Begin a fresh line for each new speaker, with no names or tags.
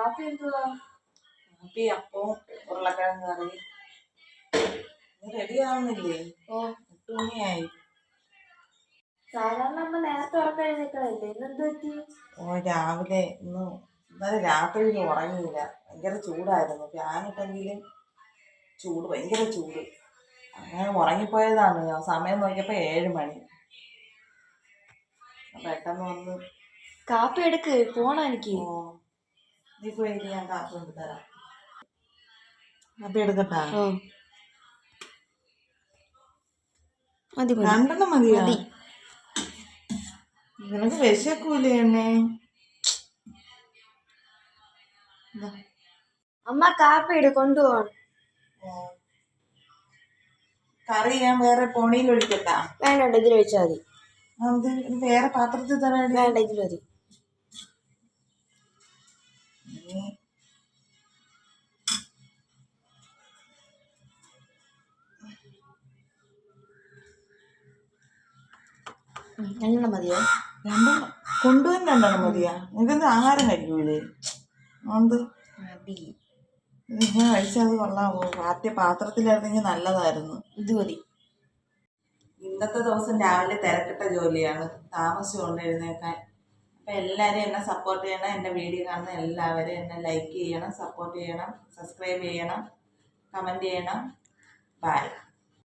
കാപ്പി എന്തുവാ?
കാപ്പി അപ്പവും ഉരുളക്കിഴങ്ങ് കറി. റെഡി ആവുന്നില്ലേ? 8 മണിയായി.
സാധാരണ നമ്മൾ നേരത്തെ ഉറക്കം എഴുന്നേക്കണല്ലേ, ഇന്നെന്ത് പറ്റി?
രാവിലെ ഇന്നലെ രാത്രിയിൽ ഉറങ്ങിയില്ല. ഭയങ്കര ചൂടായിരുന്നു. ഫാനിട്ടെങ്കിലും ഭയങ്കര ചൂട്. അങ്ങനെ ഉറങ്ങിപ്പോയതാണ്. സമയം നോക്കിയപ്പോ 7 മണി. പെട്ടെന്ന് വന്ന്
കാപ്പി എടുക്ക്, പോണം എനിക്ക്.
നീ പോയി, ഞാൻ കാപ്പി കൊണ്ട് തരാം. കാപ്പി എടുക്കട്ടാ?
മതി,
2 മതിയാ? നിനക്ക് വിശക്കൂലേ എന്നെ?
അമ്മ കാപ്പി ഇട്, കൊണ്ടുപോകണം.
കറി ഞാൻ വേറെ പോണിയിൽ ഒഴിക്കട്ടാ?
വേണ്ട, ഇതിൽ ഒഴിച്ചാൽ മതി.
വേറെ പാത്രത്തിൽ തരാൻ?
വേണ്ട, ഇതിൽ മതി. രണ്ടെണ്ണം മതിയോ?
കൊണ്ടുവന്ന് 2 മതിയാ? നിനക്ക് ആഹാരം കഴിക്കൂലേ? അതുകൊണ്ട് നിങ്ങൾ കഴിച്ചത് കൊള്ളാമോ? പാത്രത്തിലായിരുന്നെങ്കിൽ നല്ലതായിരുന്നു.
ഇത് മതി.
ഇന്നത്തെ ദിവസം രാവിലെ തിരക്കിട്ട ജോലിയാണ്, താമസിച്ചു കൊണ്ട് എഴുന്നേക്കാൻ. അപ്പം എല്ലാവരും എന്നെ സപ്പോർട്ട് ചെയ്യണം. എൻ്റെ വീഡിയോ കാണുന്ന എല്ലാവരും എന്നെ ലൈക്ക് ചെയ്യണം, സപ്പോർട്ട് ചെയ്യണം, സബ്സ്ക്രൈബ് ചെയ്യണം, കമൻറ്റ് ചെയ്യണം. ബൈ.